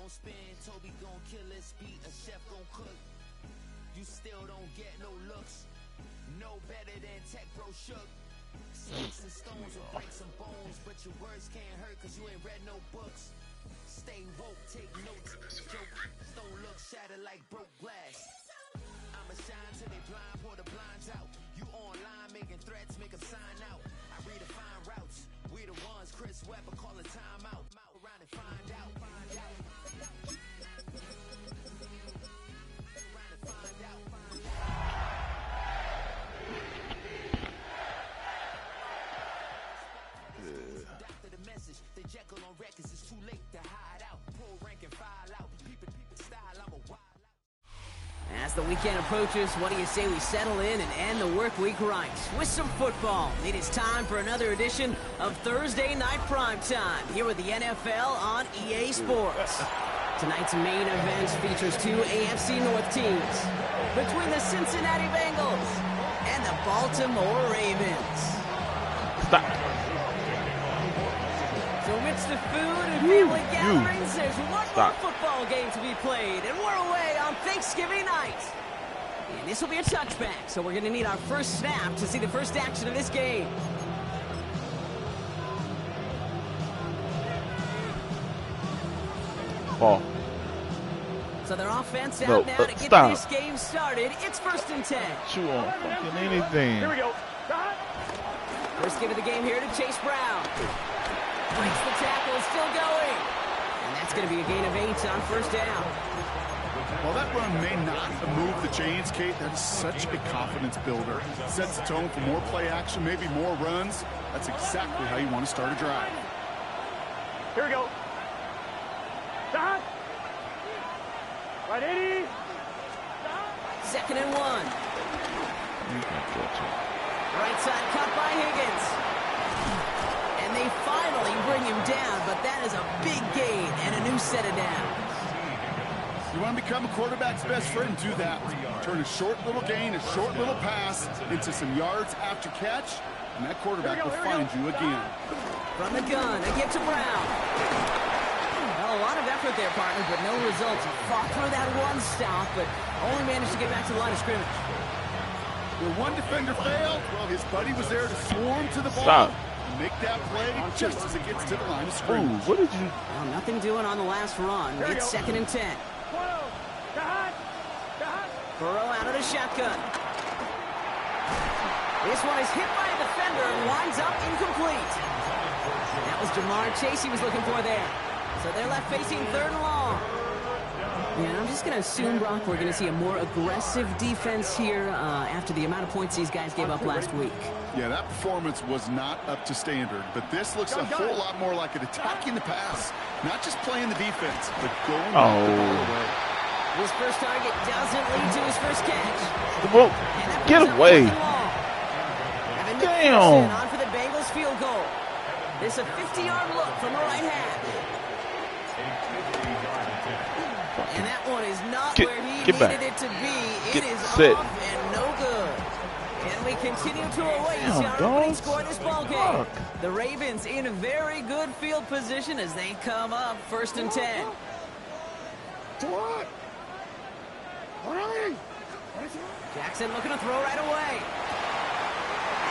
gon' spin, Toby gon' kill this beat, a chef gon' cook. You still don't get no looks. No better than Tech Bro Shook. Sticks and stones will break some bones, but your words can't hurt cause you ain't read no books. Stay woke, take notes, joke. Don't look shattered like broke glass. I'ma shine till they blind, pour the blinds out. You online making threats, make them sign out. I redefine routes. We the ones Chris Webber call a timeout. Around and find out. The Jekyll on records, it's too late to hide out. Pull rank and file out. People style, I'm a wild out. As the weekend approaches, what do you say we settle in and end the work week right with some football? It is time for another edition of Thursday Night Primetime here with the NFL on EA Sports. Tonight's main event features two AFC North teams between the Cincinnati Bengals and the Baltimore Ravens. Stop. So amidst the food and family gatherings, there's one more football game to be played, and we're away on Thanksgiving night. And this will be a touchback, so we're going to need our first snap to see the first action of this game. Ball. So their offense out now to get this game started. It's 1st and 10. Chew on fucking anything. Here we go. First give of the game here to Chase Brown. Breaks the tackle, is still going. And that's going to be a gain of 8 on 1st down. While that run may not move the chains, Kate, that is such a confidence builder. Sets the tone for more play action, maybe more runs. That's exactly how you want to start a drive. Here we go. Stop. Right 80. 2nd and 1. Right side cut by Higgins. And they finally bring him down, but that is a big gain and a new set of downs. You want to become a quarterback's best friend, do that. Turn a short little gain, a short little pass into some yards after catch, and that quarterback will find you again. From the gun, a give to Brown. Well, a lot of effort there, partner, but no results. Fought through that one stop, but only managed to get back to the line of scrimmage. Where one defender failed, well, his buddy was there to swarm to the ball. Stop. Make that play just as it gets to the line of scrimmage. Ooh, what did you? Well, nothing doing on the last run. It's 2nd and 10. Burrow out of the shotgun. This one is hit by a defender and winds up incomplete. That was Jamar Chase he was looking for there. So they're left facing 3rd and long. Yeah, I'm just going to assume, Brock, we're going to see a more aggressive defense here after the amount of points these guys gave up last week. Yeah, that performance was not up to standard, but this looks a whole lot more like it attacking the pass, not just playing the defense, but going the ball away. His first target doesn't lead to his first catch. Get away. Damn. On for the Bengals field goal. This a 50-yard look from the right half. And that one is not where he needed it to be. It is off and no good. And we continue to await our opening score of this ball game. The Ravens in a very good field position as they come up 1st and 10. Jackson looking to throw right away.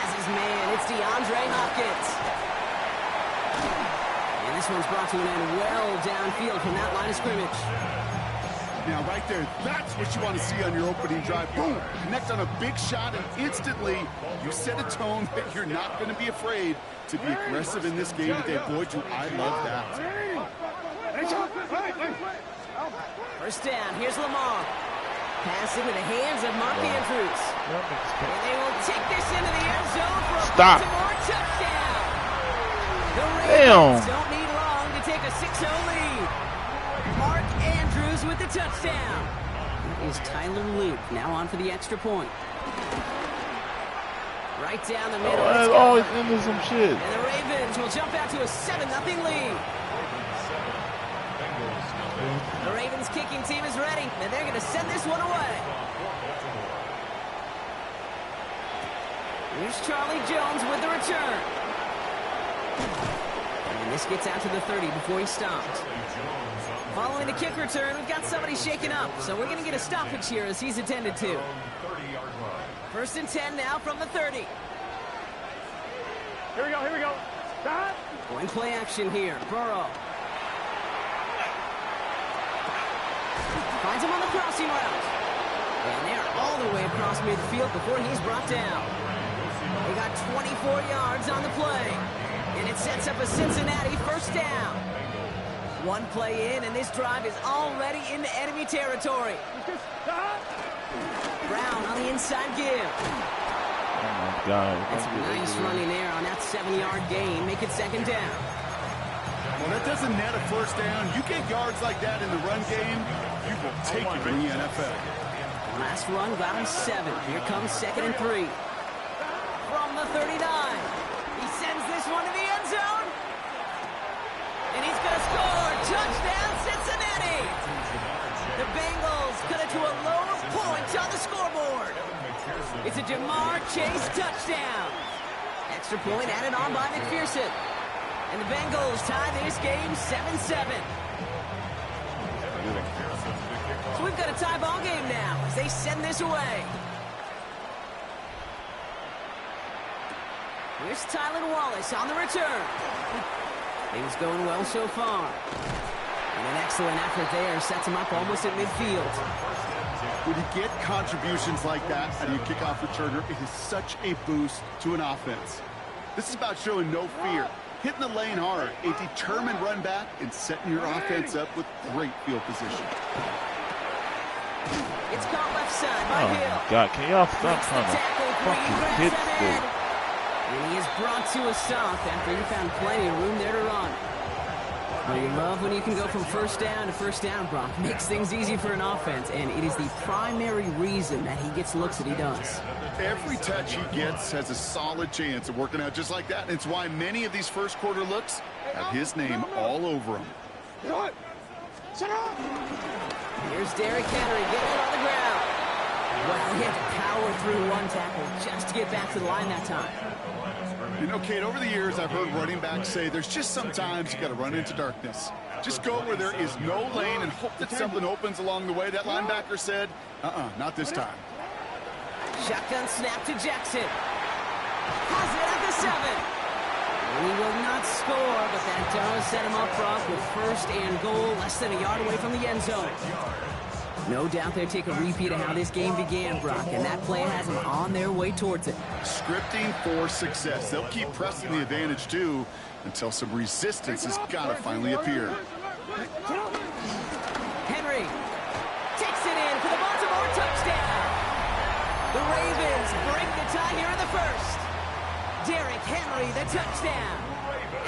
As his man, it's DeAndre Hopkins. And this one's brought to an end well downfield from that line of scrimmage. Now, right there, that's what you want to see on your opening drive. Boom! Connect on a big shot, and instantly you set a tone that you're not going to be afraid to be aggressive in this game today. Boy, do I love that. 1st down, here's Lamar. Pass into the hands of Mark Andrews. And they will take this into the end zone for a Baltimore touchdown. The Ravens don't need long to take a 6-0 lead. Mark Andrews with the touchdown. That is Tyler Luke now on for the extra point. Right down the middle. That's always into some shit. And the Ravens will jump out to a 7-0 lead. The Ravens kicking team is ready, and they're going to send this one away. Here's Charlie Jones with the return. And And this gets out to the 30 before he stopped. Following the kick return, we've got somebody shaken up, so we're going to get a stoppage here as he's attended to. 1st and 10 now from the 30. Here we go. Stop. Going play action here. Burrow. Finds him on the crossing route. And they're all the way across midfield before he's brought down. They got 24 yards on the play. And it sets up a Cincinnati 1st down. One play in, and this drive is already into enemy territory. Brown on the inside give. Oh, my God. That's a nice running there on that 7-yard gain. Make it 2nd down. Well, that doesn't net a 1st down. You get yards like that in the run game, you will take it in the NFL. Last run got him 7. Here comes 2nd and 3. From the 39. He sends this one to the end zone. And he's going to score. Touchdown, Cincinnati. The Bengals cut it to a low point on the scoreboard. It's a Jamar Chase touchdown. Extra point added on by McPherson. And the Bengals tie this game 7-7. So we've got a tie ball game now as they send this away. Here's Tylan Wallace on the return. Things going well so far. And an excellent effort there sets him up almost at midfield. When you get contributions like that out of your kickoff returner, it is such a boost to an offense. This is about showing no fear, hitting the lane hard, a determined run back, and setting your offense up with great field position. It's caught left side by Hill. Oh, God. Can y'all stop trying to fucking hit this? And he is brought to a stop after he found plenty of room there to run. Well, you love when you can go from 1st down to 1st down, Brock. Makes things easy for an offense, and it is the primary reason that he gets looks that he does. Every touch he gets has a solid chance of working out just like that. And it's why many of these first quarter looks have his name all over them. Here's Derrick Henry getting it on the ground. Well, he had to power through one tackle just to get back to the line that time. You know, Kate, over the years, I've heard running backs say there's just sometimes you got to run into darkness. Just go where there is no lane and hope that something opens along the way. That linebacker said, not this time. Shotgun snap to Jackson. Has it at the 7. And he will not score, but that does set him up, Brock, with 1st and goal, less than a yard away from the end zone. No doubt they take a repeat of how this game began, Brock, and that play has them on their way towards it. Scripting for success. They'll keep pressing the advantage, too, until some resistance has got to finally appear. Henry takes it in for the Baltimore touchdown. The Ravens break the tie here in the 1st. Derrick Henry, the touchdown.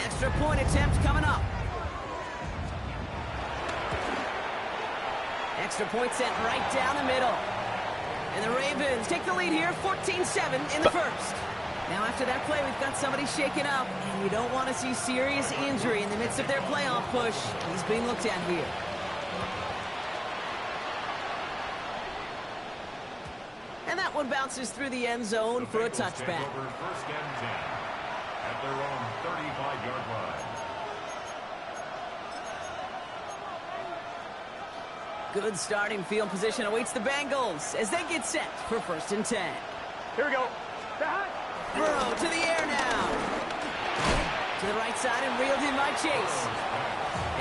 Extra point attempt coming up. Extra point sent right down the middle. And the Ravens take the lead here, 14-7 in the 1st. Now after that play, we've got somebody shaken up, and you don't want to see serious injury in the midst of their playoff push. He's being looked at here. And that one bounces through the end zone for a touchback. 1st and 10 at their own 35-yard line. Good starting field position awaits the Bengals as they get set for 1st and 10. Here we go. Burrow to the air now. To the right side and reeled in by Chase.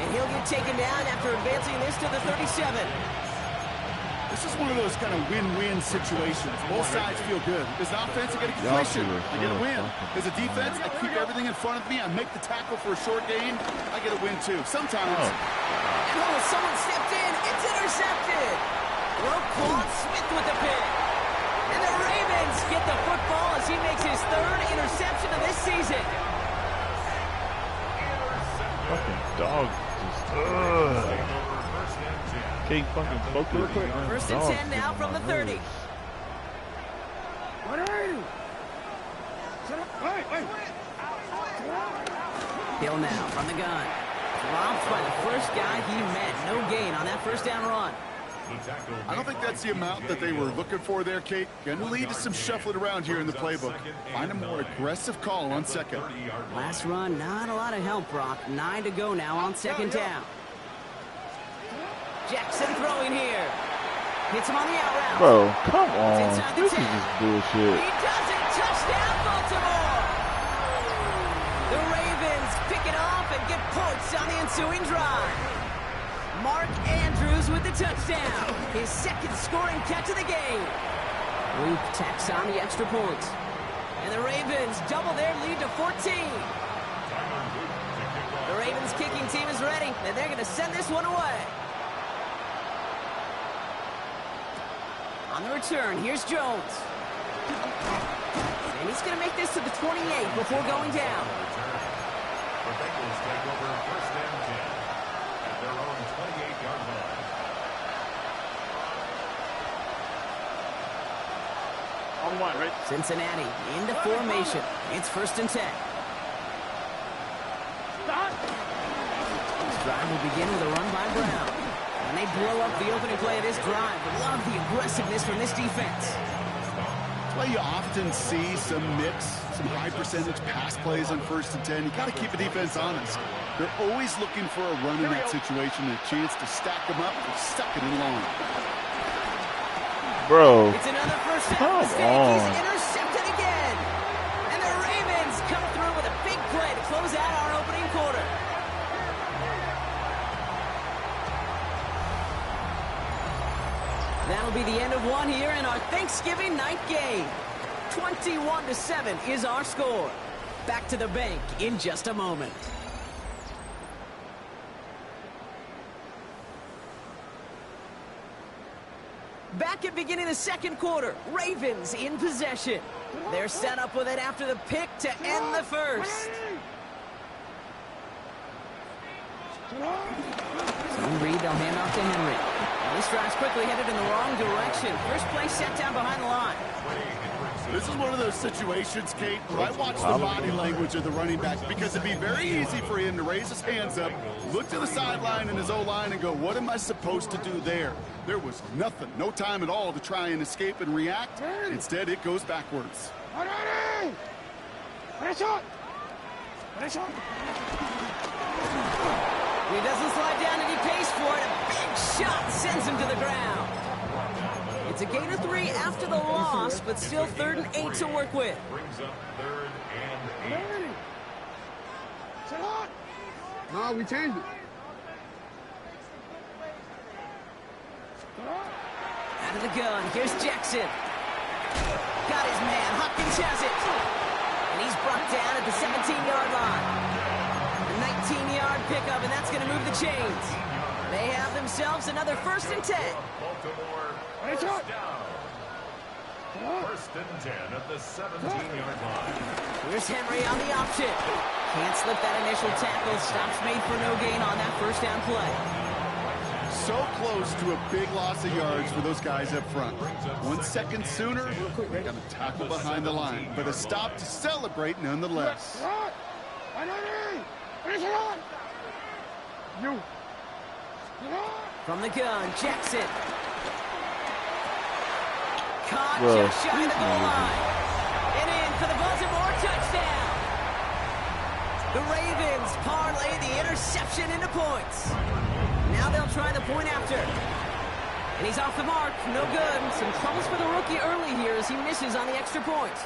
And he'll get taken down after advancing this to the 37. This is one of those kind of win-win situations. Both sides feel good. As an offense, I get a completion. I get a win. As a defense, I keep everything in front of me. I make the tackle for a short gain. I get a win, too. Sometimes. Oh, someone stepped in. It's intercepted. Roquan Smith with the pick. And the Ravens get the football as he makes his 3rd interception of this season. Fucking dog. Just, can't fucking focus. 1st and 10 now from the 30. What are you? Hill now from the gun. Dropped by the first guy he met. No gain on that 1st down run. I don't think that's the amount that they were looking for there, Kate. Going to lead to some shuffling around here in the playbook. Find a more aggressive call on second. Last run, not a lot of help, Brock. 9 to go now on second down. Jackson throwing here. Hits him on the out route. Bro, come on. This is just bullshit. He does it. Touchdown, Baltimore. The Ravens pick it off and get points on the ensuing drive. Mark Andrews with the touchdown. His second scoring catch of the game. Luke tacks on the extra point. And the Ravens double their lead to 14. The Ravens kicking team is ready, and they're going to send this one away. On the return, here's Jones. And he's going to make this to the 28 before going down. The Bengals take over first and 10 at their own 28-yard line. On one, right? Cincinnati into formation. It's first and 10. This drive will begin with a run by Brown. And they blow up the opening play of this drive. Love the aggressiveness from this defense. That's why you often see some mix, some high-percentage pass plays on first and 10. You got to keep the defense honest. They're always looking for a run in that situation, a chance to stack them up for second and long. Bro, It's another first down mistake. He's intercepted again. And the Ravens come through with a big play to close out our opening quarter. That'll be the end of one here in our Thanksgiving night game. 21-7 is our score. Back to the bank in just a moment. Back at beginning of the second quarter, Ravens in possession. They're set up with it after the pick to end the first. Zone read, they'll hand off to Henry. Now this drive's quickly headed in the wrong direction. First play set down behind the line. This is one of those situations, Kate, where I watch the body language of the running back because it'd be very easy for him to raise his hands up, look to the sideline and his O-line and go, what am I supposed to do there? There was nothing, no time at all to try and escape and react. Instead, it goes backwards. He doesn't slide down and he pays for it. A big shot sends him to the ground. It's a gain of 3 after the loss, but still 3rd and 8 to work with. Brings up 3rd and 8. No, we changed it. Out of the gun, here's Jackson. Got his man, Hopkins has it. And he's brought down at the 17-yard line. A 19-yard pickup, and that's going to move the chains. They have themselves another 1st and 10. Baltimore first down. 1st and 10 at the 17-yard line. Here's Henry on the option. Can't slip that initial tackle. Stops made for no gain on that first down play. So close to a big loss of yards for those guys up front. 1 second sooner, they're going to tackle behind the line. But a stop to celebrate nonetheless. From the gun, Jackson. Caught Bro. just shy of the goal line. And in for the Baltimore touchdown. The Ravens parlay the interception into points. Now they'll try the point after. And he's off the mark. No good. Some troubles for the rookie early here as he misses on the extra point.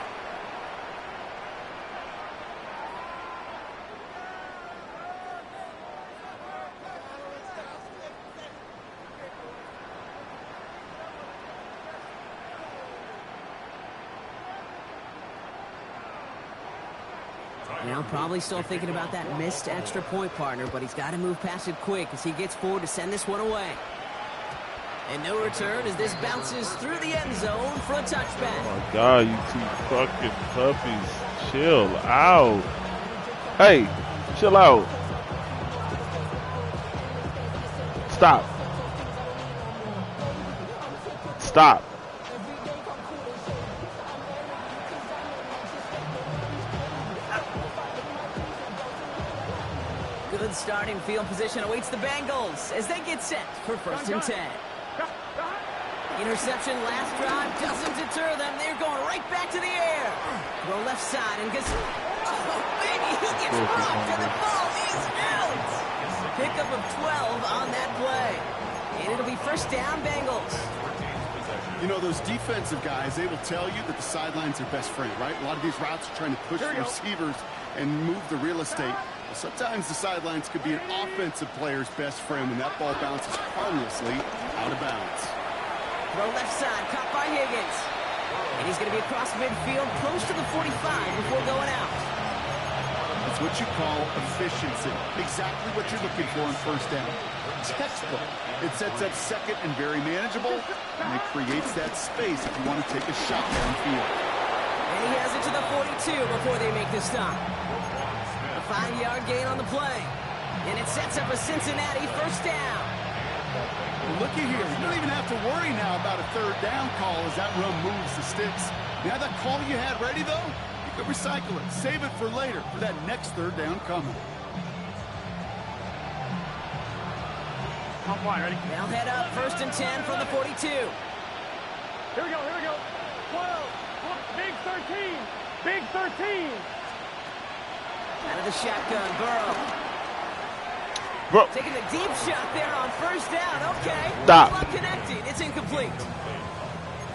Now probably still thinking about that missed extra point, partner, but he's got to move past it quick as he gets forward to send this one away. And no return as this bounces through the end zone for a touchback. Oh my God, you two fucking puppies. Chill out. Hey, chill out. Stop. Stop. Good starting field position awaits the Bengals as they get set for 1st and 10. Interception last drive doesn't deter them. They're going right back to the air. Throw left side and gets... Oh, baby, he gets rocked and the ball is out. Pickup of 12 on that play. And it'll be first down, Bengals. You know, those defensive guys, they will tell you that the sideline's their best friend, right? A lot of these routes are trying to push the receivers and move the real estate. Well, sometimes the sidelines could be an offensive player's best friend when that ball bounces harmlessly out of bounds. Throw left side, caught by Higgins. And he's going to be across midfield, close to the 45 before going out. That's what you call efficiency. Exactly what you're looking for on first down. Textbook. It sets up second and very manageable, and it creates that space if you want to take a shot downfield. And he has it to the 42 before they make the stop. A 5-yard gain on the play. And it sets up a Cincinnati first down. Looky here. You don't even have to worry now about a third down call as that run moves the sticks. Now that call you had ready, though, you could recycle it. Save it for later for that next third down coming. I'm fine, ready? They'll head up first and 10 from the 42. Here we go, here we go. 12, big 13, big 13. Out of the shotgun, Burrow. Bro. Taking the deep shot there on first down. Okay. Stop. Not connecting. It's incomplete.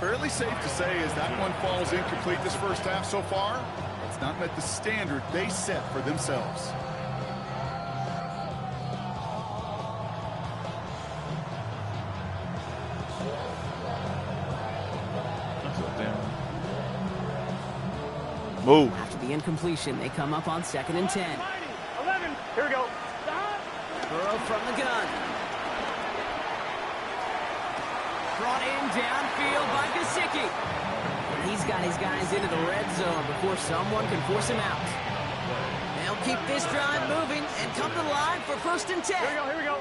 Fairly safe to say as that one falls incomplete this first half so far, it's not met the standard they set for themselves. Move. After the incompletion, they come up on second and 10. 11, here we go. Burrow from the gun. Brought in downfield by Gesicki. He's got his guys into the red zone before someone can force him out. They'll keep this drive moving and come to the line for first and 10. Here we go.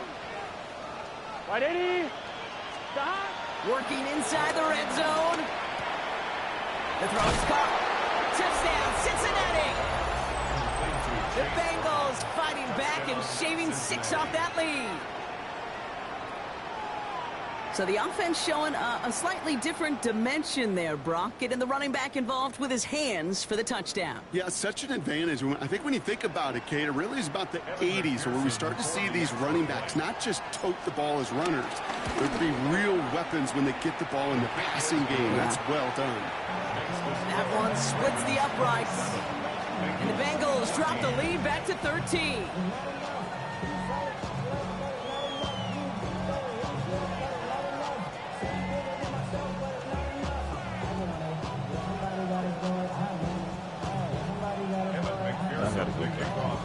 Right 80. Stop. Working inside the red zone. The throw is caught. Touchdown, Cincinnati! The Bengals fighting back and shaving 6 off that lead. So the offense showing a slightly different dimension there, Brock. Getting the running back involved with his hands for the touchdown. Yeah, such an advantage. I think when you think about it, Kate, it really is about the 80s where we start to see these running backs not just tote the ball as runners. There'd be real weapons when they get the ball in the passing game. That's well done. That one splits the uprights. And the Bengals drop the lead back to 13.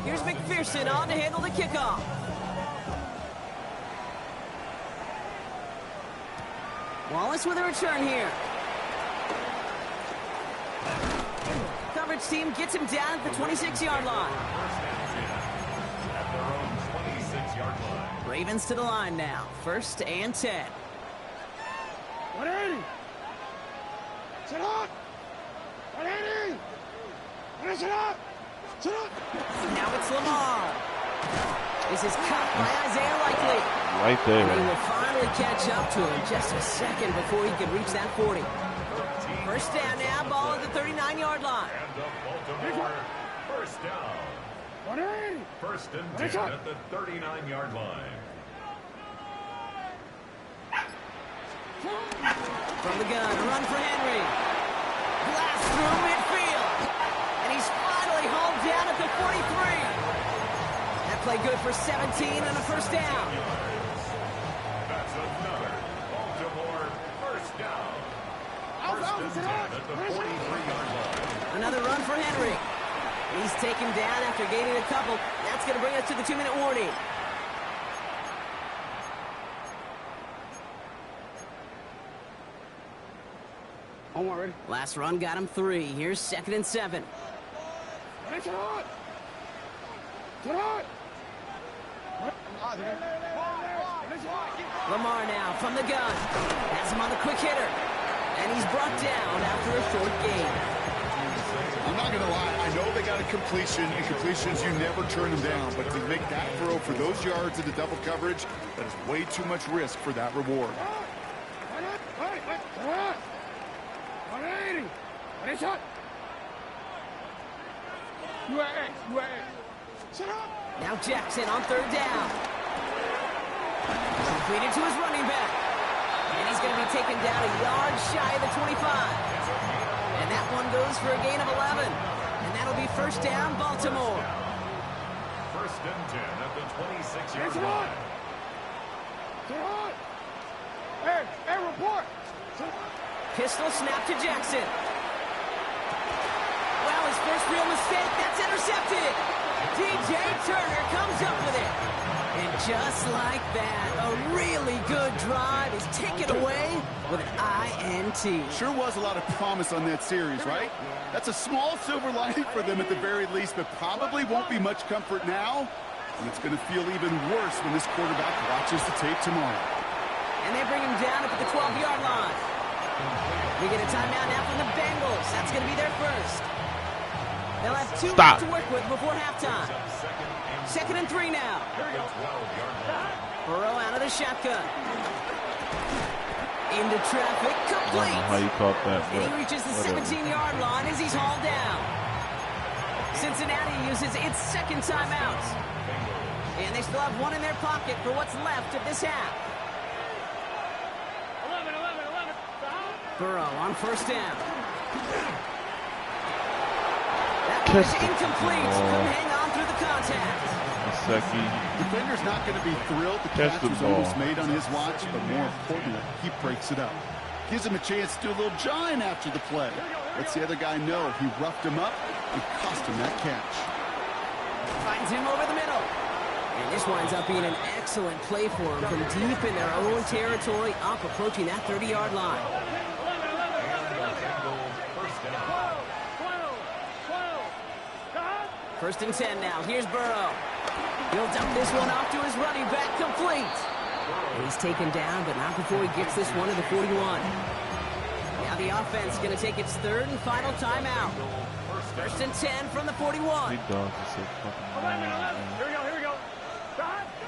Here's McPherson on to handle the kickoff. Wallace with a return here. Coverage team gets him down at the 26-yard line. Ravens to the line now. First and 10. 180. Sit up. 180. Sit up. Sit up. Now it's Lamar. This is caught by Isaiah Likely. Right there. And he will finally catch up to him just a second before he can reach that 40. First down now, ball at the 39-yard line. First down. 180. First and 10 at the 39-yard line. From the gun, run for Henry. Blast through midfield. And he's finally hauled down at the 43. That play good for 17 and a first down. That's another Baltimore first down. First and 10 at the 43-yard line. Another run for Henry. He's taken down after gaining a couple. That's going to bring us to the 2-minute warning. I'm ready. Last run got him 3. Here's second and 7. Sit up. Sit up. Lamar now from the gun. Has him on the quick hitter. And he's brought down after a short gain. I'm not going to lie. I know they got a completion, and completions, you never turn them down. But to make that throw for those yards into double coverage, that is way too much risk for that reward. Now Jackson on third down. Completed to his running back. And he's going to be taken down a yard shy of the 25. And that one goes for a gain of 11. And that'll be first down, Baltimore. First and 10 at the 26-yard line. Hey, report. Pistol snap to Jackson. Well, his first real mistake, that's intercepted. DJ Turner comes up with it. And just like that, a really good drive is taken away with an INT. Sure was a lot of promise on that series, right? That's a small silver lining for them at the very least, but probably won't be much comfort now. And it's going to feel even worse when this quarterback watches the tape tomorrow. And they bring him down up at the 12-yard line. We get a timeout now from the Bengals. That's going to be their first. They'll have 2 minutes to work with before halftime. Second and 3 now. Burrow out of the shotgun. Into traffic, complete. I don't know how you caught that. And he reaches the 17-yard line as he's hauled down. Cincinnati uses its second timeout. And they still have one in their pocket for what's left of this half. 11. Burrow on first down. That one is incomplete. Couldn't hang on through the contact. Defender's not going to be thrilled. The catch was almost made on his watch, but more importantly, he breaks it up. Gives him a chance to do a little jawing after the play. Lets the other guy know he roughed him up and cost him that catch. Finds him over the middle. And this winds up being an excellent play for him from deep in their own territory, up approaching that 30-yard line. First and 10 now. Here's Burrow. He'll dump this one off to his running back, complete. And he's taken down, but not before he gets this one to the 41. Now the offense going to take its third and final timeout. First and 10 from the 41. Here we go.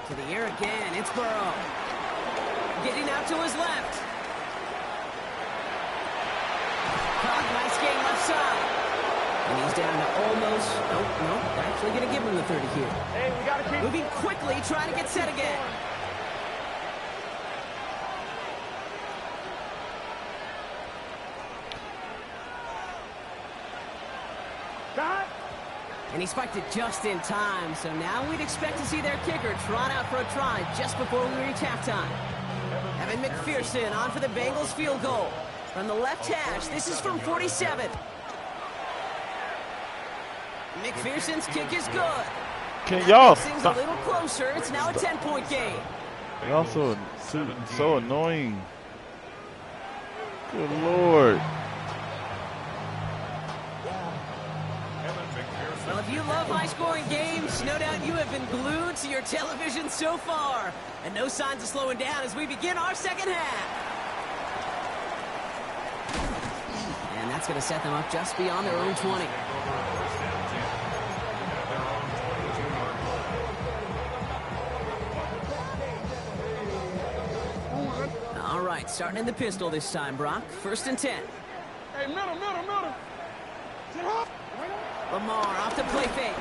To the air again. It's Burrow. Getting out to his left. Nice game left side. And he's down to almost, nope, actually going to give him the 30 here. Hey, we got to keep moving quickly, trying to get set again. And he spiked it just in time, so now we'd expect to see their kicker trot out for a try just before we reach halftime. Evan McPherson on for the Bengals field goal. From the left hash, this is from 47. McPherson's kick is good. Can y'all stop? A little closer. It's now a 10-point game. They also so annoying. Good Lord. Well, if you love high-scoring games, no doubt you have been glued to your television so far. And no signs of slowing down as we begin our second half. And that's going to set them up just beyond their own 20. All right, starting in the pistol this time, Brock. First and 10. Hey, middle. Lamar off the play fake.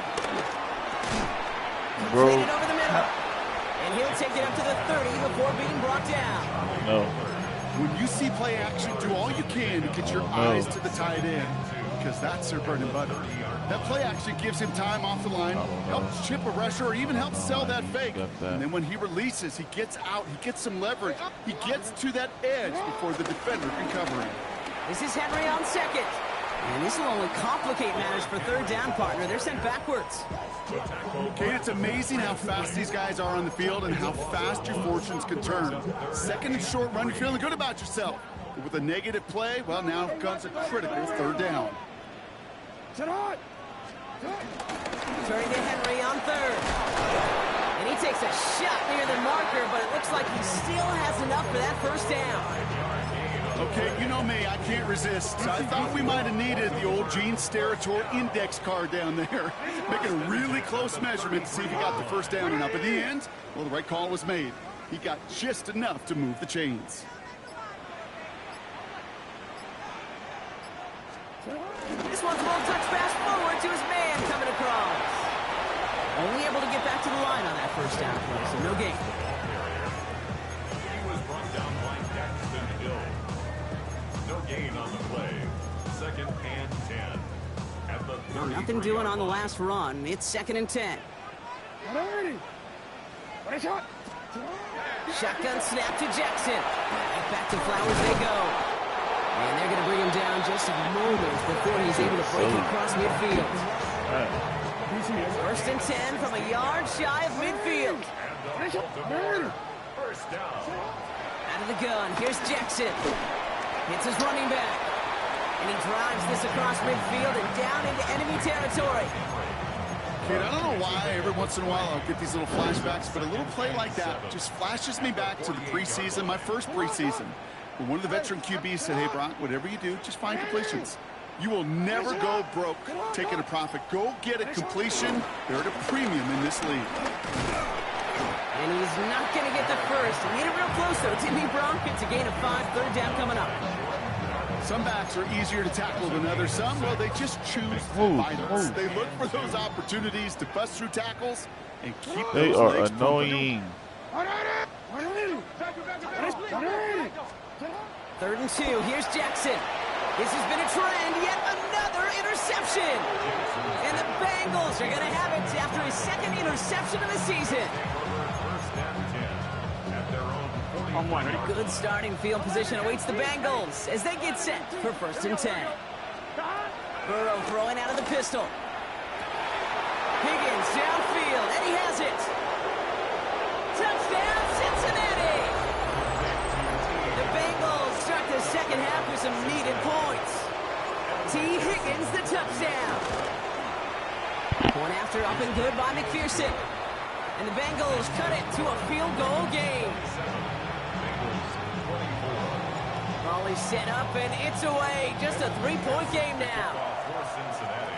Bro. Completed over the middle. And he'll take it up to the 30 before being brought down. No. When you see play action, do all you can to get your eyes to the tight end, because that's their bread and butter. That play action gives him time off the line, helps chip a rusher, or even helps sell that fake. And then when he releases, he gets out, he gets some leverage. He gets to that edge before the defender can cover him. This is Henry on second. And this will only complicate matters for third down, partner. They're sent backwards. Kate, it's amazing how fast these guys are on the field and how fast your fortunes can turn. Second and short run, you're feeling good about yourself. But with a negative play, well, now comes a critical third down. Turning to Henry on third. And he takes a shot near the marker, but it looks like he still has enough for that first down. Okay, you know me, I can't resist. I thought we might have needed the old Gene Steratore index card down there. Making a really close measurement to see if he got the first down or not. But in the end, well, the right call was made. He got just enough to move the chains. This one's a little touch pass forward to his man coming across. Only able to get back to the line on that first down play, so no gain. He was brought down by Daxton Hill. No gain on the play. Second and 10. At the Nothing doing on the last run. It's 2nd and 10. Shotgun snap to Jackson. Right back to Flowers they go. And they're going to bring him down just a moment before he's able to break across midfield. 1st and 10 from a yard shy of midfield. First down. Out of the gun, here's Jackson. Hits his running back. And he drives this across midfield and down into enemy territory. Kid, I don't know why every once in a while I'll get these little flashbacks, but a little play like that just flashes me back to the preseason, my first preseason. When one of the veteran QBs said, hey, Brock, whatever you do, just find completions. You will never go broke taking a profit. Go get a completion. They're at a premium in this league. And he's not going to get the first. He made it real close, though. Didn't he, Bronk? It's a gain of 5, 3rd down coming up. Some backs are easier to tackle than others. Some, well, they just choose violence. They look for those opportunities to bust through tackles and keep They those are legs annoying. pumping. 3rd and 2. Here's Jackson. This has been a trend. Yet another interception. And the Bengals are going to have it after his 2nd interception of the season. First and 10. At their own 40. Good starting field position awaits the Bengals as they get set for 1st and 10. Burrow throwing out of the pistol. Higgins downfield, and he has it. Touchdown, Cincinnati! The Bengals start the 2nd half with some needed points. T. Higgins, the touchdown. Point after up and good by McPherson. And the Bengals cut it to a field goal game. Ball is set up, and it's away. Just a 3-point game now. For Cincinnati.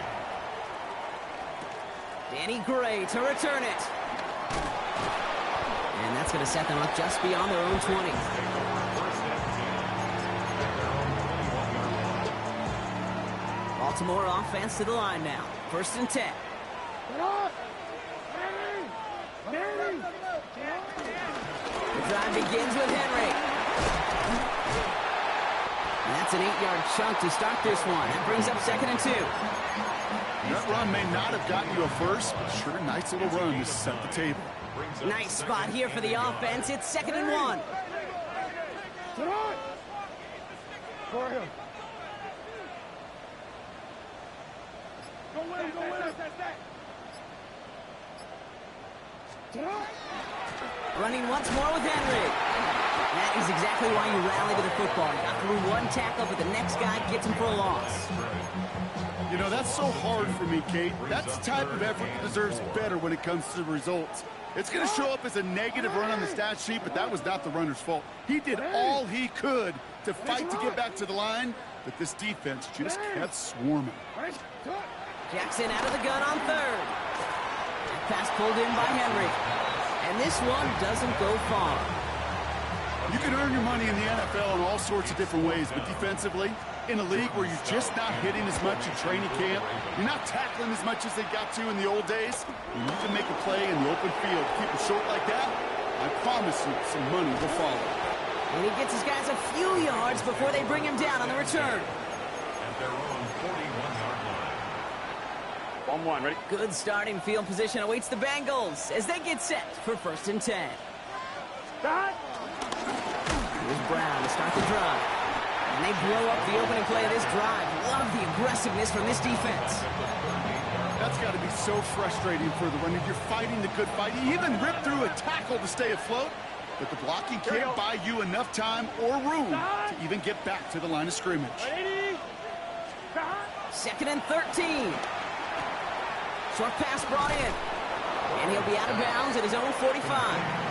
Danny Gray to return it. And that's going to set them up just beyond their own 20. Baltimore offense to the line now. 1st and 10. The drive begins with Henry. And that's an 8-yard chunk to start this one. That brings up 2nd and 2. That run may not have gotten you a first, but sure, nice little run to set the table. Nice spot here for the offense. It's 2nd and 1. Running once more with Henry. That is exactly why you rally to the football. You got through one tackle, but the next guy gets him for a loss. You know, that's so hard for me, Kate. That's the type of effort that deserves better when it comes to the results. It's going to show up as a negative run on the stat sheet, but that was not the runner's fault. He did all he could to fight to get back to the line, but this defense just kept swarming. Jackson out of the gun on 3rd. Pass pulled in by Henry. And this one doesn't go far. You can earn your money in the NFL in all sorts of different ways, but defensively, in a league where you're just not hitting as much in training camp, you're not tackling as much as they got to in the old days, you need to make a play in the open field. Keep it short like that, I promise you some money will follow. And he gets his guys a few yards before they bring him down on the return. At their own 41-yard line. 1-1, ready? Good starting field position awaits the Bengals as they get set for 1st and 10. Here's Brown to start the drive. And they blow up the opening play of this drive. Love the aggressiveness from this defense. That's got to be so frustrating for the runner. You're fighting the good fight. You even rip through a tackle to stay afloat, but the blocking can't buy you enough time or room to even get back to the line of scrimmage. 2nd and 13. Short pass brought in. And he'll be out of bounds at his own 45.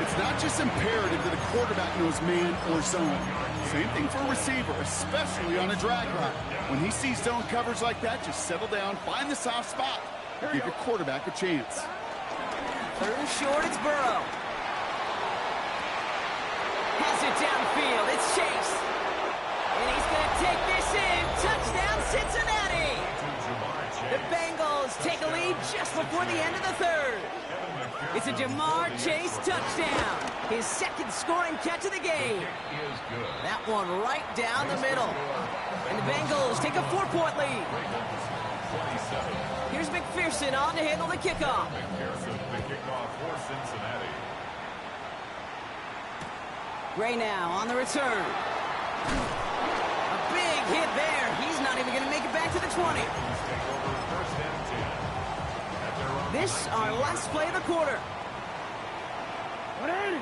It's not just imperative that a quarterback knows man or zone. Same thing for a receiver, especially on a drag route. When he sees zone coverage like that, just settle down, find the soft spot, and give your quarterback a chance. 3rd and short, it's Burrow. Has it downfield, it's Chase. And he's going to take this in. Touchdown, Cincinnati. The Bengals take a lead just before the end of the third. It's a Jamar Chase touchdown. His second scoring catch of the game. That one right down the middle. And the Bengals take a 4-point lead. Here's McPherson on to handle the kickoff. Gray now on the return. A big hit there. He's not even going to make it back to the 20. This our last play of the quarter. 180.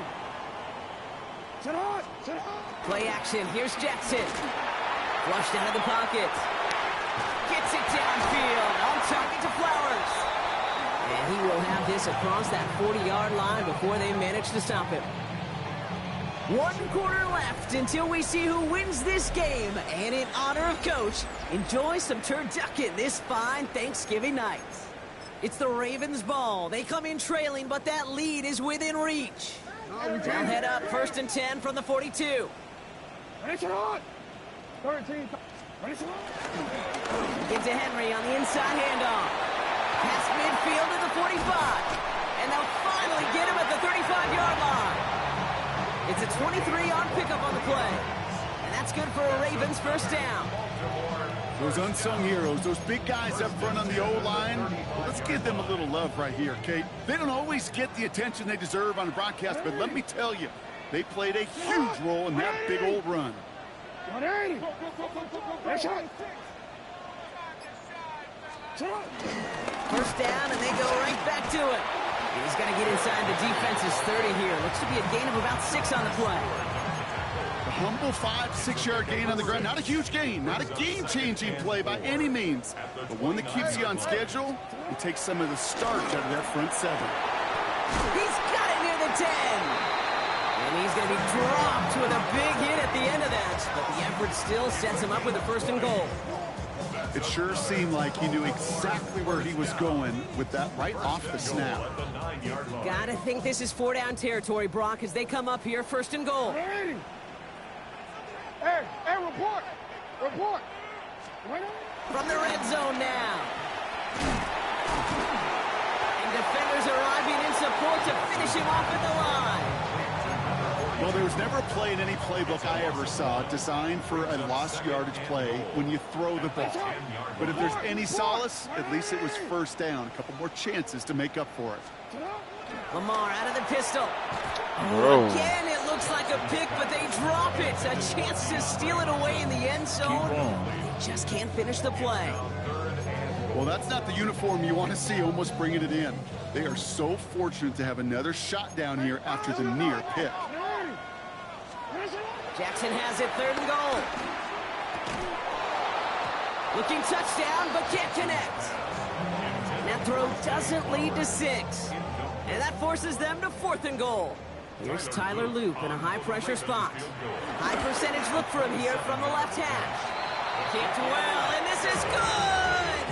Sit on. Sit on. Play action. Here's Jackson. Flushed out of the pocket. Gets it downfield. On target to Flowers. And he will have this across that 40-yard line before they manage to stop him. 1 quarter left until we see who wins this game. And in honor of Coach, enjoy some turducken this fine Thanksgiving night. It's the Ravens' ball. They come in trailing, but that lead is within reach. They'll head up 1st and 10 from the 42. 13. Into Henry on the inside handoff. Past midfield to the 45. And they'll finally get him at the 35-yard line. It's a 23-yard pickup on the play. And that's good for a Ravens first down. Those unsung heroes, those big guys up front on the O-line, let's give them a little love right here, Kate. They don't always get the attention they deserve on the broadcast, but let me tell you, they played a huge role in that big old run. 180. First down, and they go right back to it. He's going to get inside the defense's 30 here. Looks to be a gain of about 6 on the play. A humble 5-6-yard gain on the ground. Not a huge gain, not a game-changing play by any means, but one that keeps you on schedule and takes some of the starch out of that front 7. He's got it near the 10. And he's going to be dropped with a big hit at the end of that. But the effort still sets him up with a 1st and goal. It sure seemed like he knew exactly where he was going with that right off the snap. Gotta think this is 4-down territory, Brock, as they come up here 1st and goal. 180. Hey, report. Report. From the red zone now. And defenders arriving in support to finish him off at the line. Well, there was never a play in any playbook I ever saw designed for a lost yardage play when you throw the ball. But if there's any solace, at least it was 1st down. A couple more chances to make up for it. Lamar out of the pistol. Bro. Again, it looks like a pick, but they drop it. A chance to steal it away in the end zone. They just can't finish the play. Well, that's not the uniform you want to see almost bringing it in. They are so fortunate to have another shot down here after the near pick. Jackson has it 3rd and goal. Looking touchdown, but can't connect. And that throw doesn't lead to 6. And that forces them to 4th and goal. Here's Tyler Loop in a high-pressure spot. High percentage look for him here from the left hash. Kicked well, and this is good!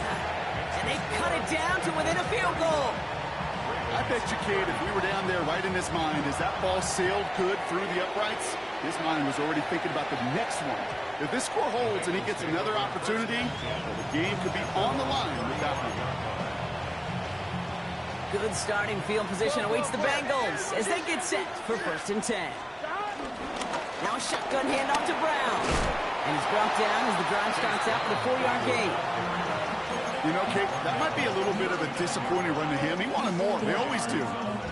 And they cut it down to within a field goal. I bet you, Kate, if we were down there right in his mind, as that ball sailed good through the uprights, his mind was already thinking about the next one. If this score holds and he gets another opportunity, well, the game could be on the line with that one. Good starting field position awaits the Bengals as they get set for 1st and 10. Now a shotgun handoff to Brown. And he's brought down as the drive starts out with a 4-yard gain. You know, Kate, that might be a little bit of a disappointing run to him. He wanted more. They always do.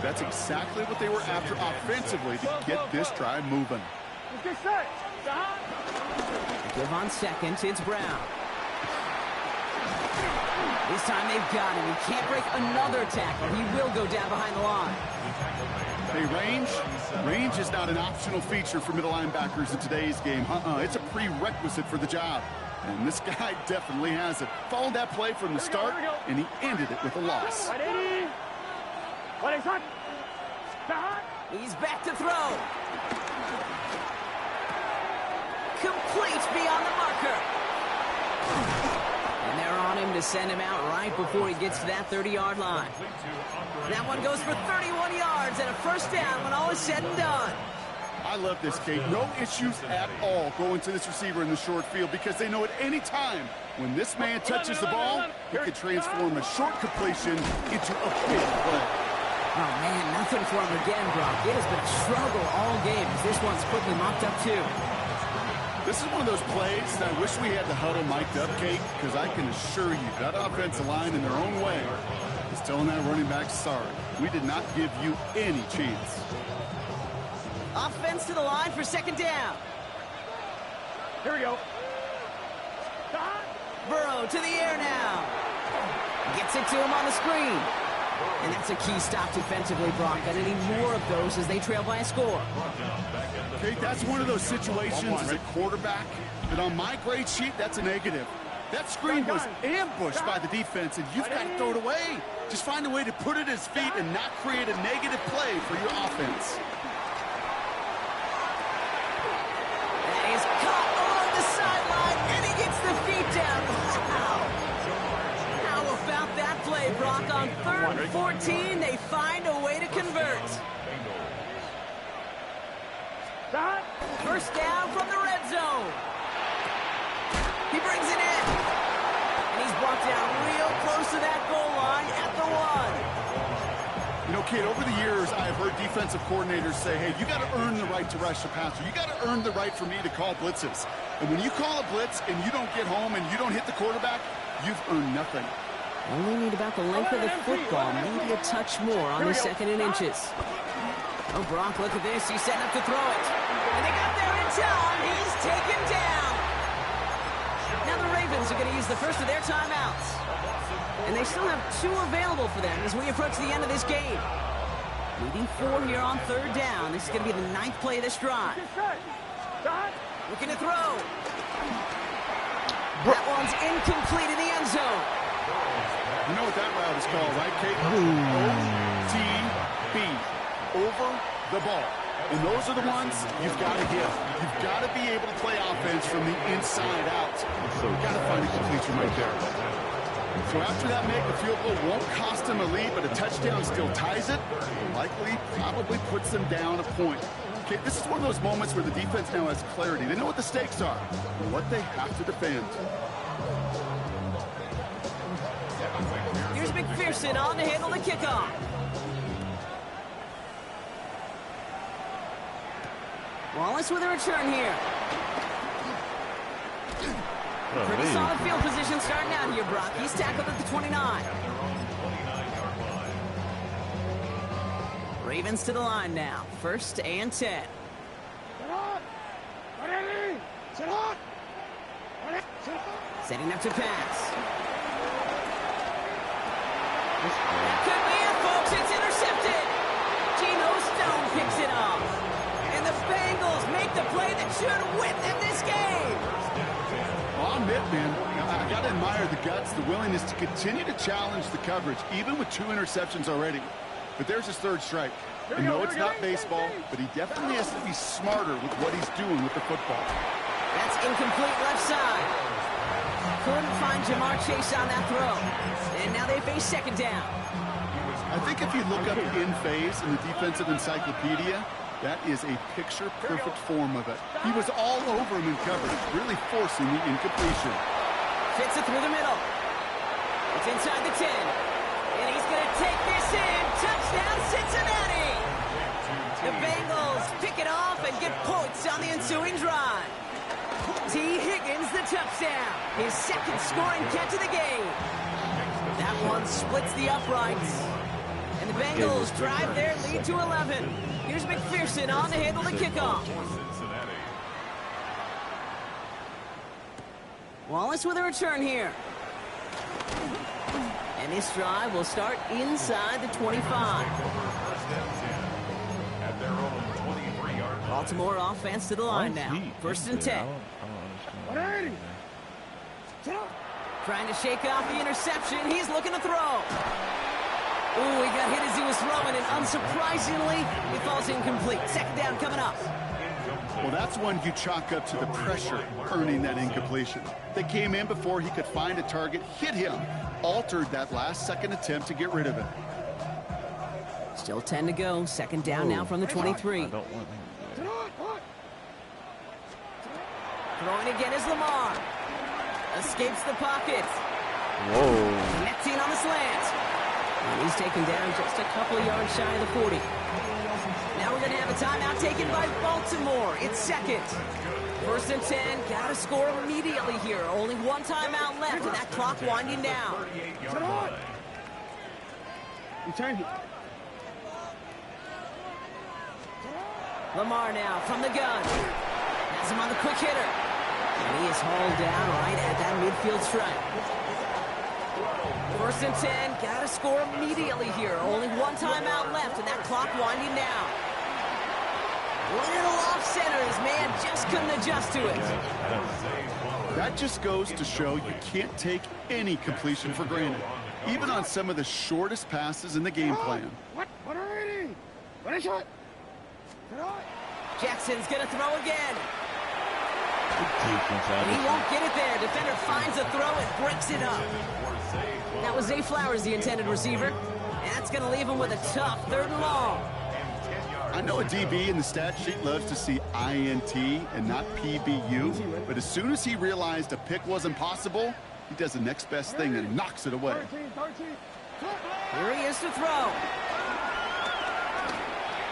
That's exactly what they were after offensively to get this drive moving. Let's get set. Give on 2nd, it's Brown. This time they've got him. He can't break another tackle. He will go down behind the line. Hey, range is not an optional feature for middle linebackers in today's game. It's a prerequisite for the job. And this guy definitely has it. Followed that play from the start, and he ended it with a loss. 180. He's back to throw. Complete beyond the marker. And they're on him to send him out right before he gets to that 30-yard line. That one goes for 31 yards and a 1st down when all is said and done. I love this, Kate. No issues at all going to this receiver in the short field because they know at any time when this man touches the ball, he could transform a short completion into a big play. Oh, man, nothing for him again, Brock. It has been a struggle all game as this one's quickly mopped up, too. This is one of those plays that I wish we had the huddle mic'd up, Kate, because I can assure you that offensive line in their own way is telling that running back, sorry, we did not give you any chance. Offense to the line for second down. Here we go. Burrow to the air now. Gets it to him on the screen. And that's a key stop defensively, Brock. And any more of those as they trail by a score. Okay, that's one of those situations as a quarterback that on my grade sheet, that's a negative. That screen was ambushed by the defense, and you've got to throw it away. Just find a way to put it at his feet and not create a negative play for your offense. That is caught along the sideline, and he gets the feet down. Wow. How about that play, Brock? On 3rd and 14, they find a way to convert. First down from the red zone. He brings it in. And he's brought down real close to that goal line at the 1. You know, Kate, over the years, I've heard defensive coordinators say, hey, you got to earn the right to rush the passer. You got to earn the right for me to call blitzes. And when you call a blitz and you don't get home and you don't hit the quarterback, you've earned nothing. Only need about the length of the football, maybe a touch more on the 2nd and inches. Oh, Brock, look at this. He's setting up to throw it. And they got there in time. He's taken down. Now the Ravens are going to use the first of their timeouts. And they still have 2 available for them as we approach the end of this game. Leading 4 here on 3rd down. This is going to be the 9th play of this drive. Looking to throw. That one's incomplete in the end zone. You know what that route is called, right, Kate? OTB. Over the ball. And those are the ones you've got to hit. You've got to be able to play offense from the inside out. You've got to find a completion right there. So after that make, the field goal won't cost them a lead, but a touchdown still ties it. Likely, probably puts them down a point. Okay, this is one of those moments where the defense now has clarity. They know what the stakes are and what they have to defend. Here's McPherson on to handle the kickoff. Wallace with a return here. Pretty solid field position starting out here, Brock. He's tackled at the 29. Ravens to the line now. 1st and 10. Setting up to pass. That could be it, folks. It's intercepted. Geno Stone picks it off. And the Bengals make the play that should win them this game. Well, I'll admit, man, I got to admire the guts, the willingness to continue to challenge the coverage, even with 2 interceptions already. But there's his 3rd strike. And no, it's not baseball, but he definitely has to be smarter with what he's doing with the football. That's incomplete left side. Couldn't find Jamar Chase on that throw. And now they face 2nd down. I think if you look up in phase in the defensive encyclopedia, that is a picture-perfect form of it. He was all over him in coverage, really forcing the incompletion. Fits it through the middle. It's inside the 10. And he's going to take this in. Touchdown, Cincinnati! The Bengals pick it off and get points on the ensuing drive. T. Higgins, the touchdown. His 2nd scoring catch of the game. That one splits the uprights. And the Bengals drive their lead to 11. Here's McPherson on to handle the kickoff. Wallace with a return here. And this drive will start inside the 25. Baltimore offense to the line now. 1st and 10. Trying to shake off the interception. He's looking to throw. Ooh, he got hit as he was throwing, and unsurprisingly, it falls incomplete. 2nd down coming up. Well, that's one you chalk up to the pressure earning that incompletion. They came in before he could find a target, hit him, altered that last 2nd attempt to get rid of it. Still 10 to go. 2nd down now from the 23. Throwing again is Lamar. Escapes the pocket. Whoa. Connecting on the slant. And he's taken down just a couple of yards shy of the 40. Now we're going to have a timeout taken by Baltimore. It's second. First and 10. Got to score immediately here. Only one timeout left, and that clock winding down. Lamar now from the gun. Has him on the quick hitter. And he is hauled down right at that midfield stripe. First and 10. Got to score immediately here. Only one timeout left, and that clock winding down. Little off center. His man just couldn't adjust to it. That just goes to show you can't take any completion for granted, even on some of the shortest passes in the game plan. Jackson's going to throw again. And he won't get it there. Defender finds a throw and breaks it up. That was Zay Flowers, the intended receiver. And that's going to leave him with a tough 3rd and long. I know a DB in the stat sheet loves to see INT and not PBU, but as soon as he realized a pick wasn't possible, he does the next best thing and knocks it away. Here he is to throw.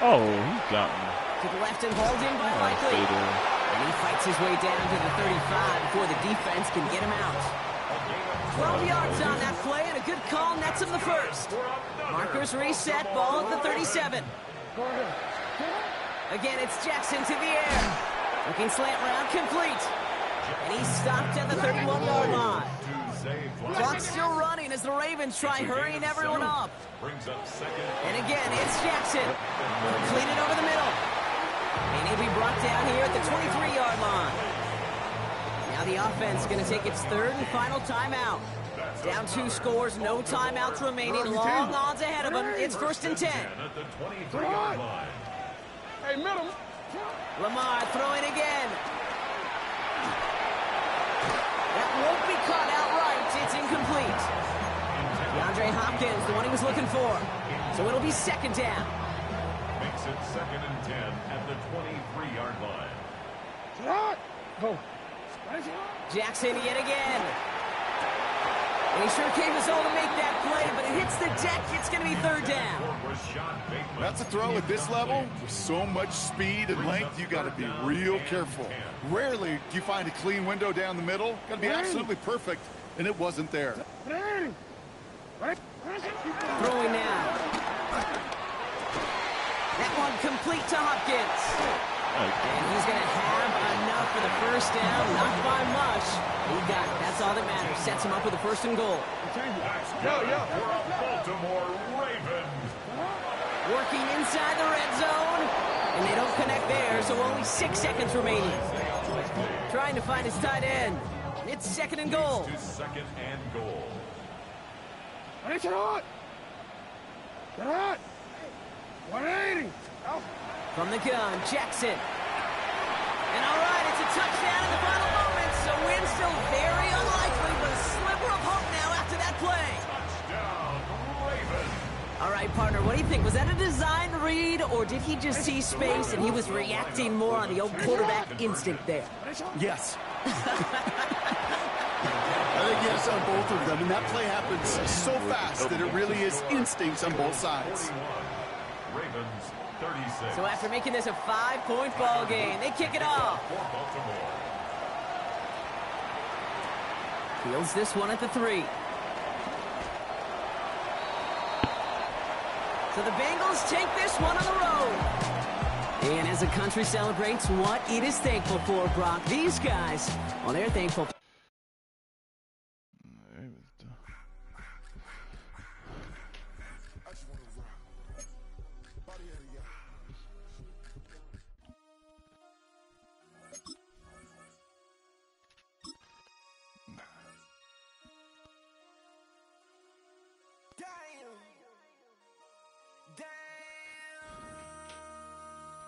Oh, he got me. To the left and hauled in by Likely. And he fights his way down to the 35 before the defense can get him out. 12 yards on that play, and a good call nets him the first. Markers reset, ball at the 37. Again, it's Jackson to the air. Looking slant route, complete. And he's stopped at the 31-yard line. Clock's still running as the Ravens try hurrying everyone up. And again, it's Jackson. Completed over the middle. And he'll be brought down here at the 23-yard line. Now the offense is going to take its 3rd and final timeout. Down 2 scores, no timeouts remaining. Long odds ahead of him. It's 1st and 10. Hey, middle. Lamar throwing again. That won't be caught outright. It's incomplete. DeAndre Hopkins, the one he was looking for. So it'll be 2nd down. Makes it 2nd and 10 at the 23-yard line. Go. Jackson yet again. And he sure came us all to make that play, but it hits the deck. It's going to be 3rd down. That's a throw at this level. With so much speed and length, you got to be real careful. Rarely do you find a clean window down the middle. Got to be absolutely perfect, and it wasn't there. Throwing now. That one complete to Hopkins. And he's going to have enough for the 1st down. Not by much. He got it. That's all that matters. Sets him up with a 1st and goal. Baltimore Ravens. Working inside the red zone. And they don't connect there, so only 6 seconds remaining. Trying to find his tight end. It's 2nd and goal. 2nd and goal. From the gun, Jackson. And all right, it's a touchdown in the final moments. So win still very unlikely, but a sliver of hope now after that play. Touchdown, Ravens. All right, partner, what do you think? Was that a design read, or did he just see space and he was reacting more on the old quarterback instinct there? Yes. I think yes on both of them, and that play happens so fast that it really is instincts on both sides. Ravens 36. So after making this a 5-point ball game, they kick it off. Fields this one at the 3. So the Bengals take this one on the road. And as the country celebrates what it is thankful for, Brock, these guys, well, they're thankful.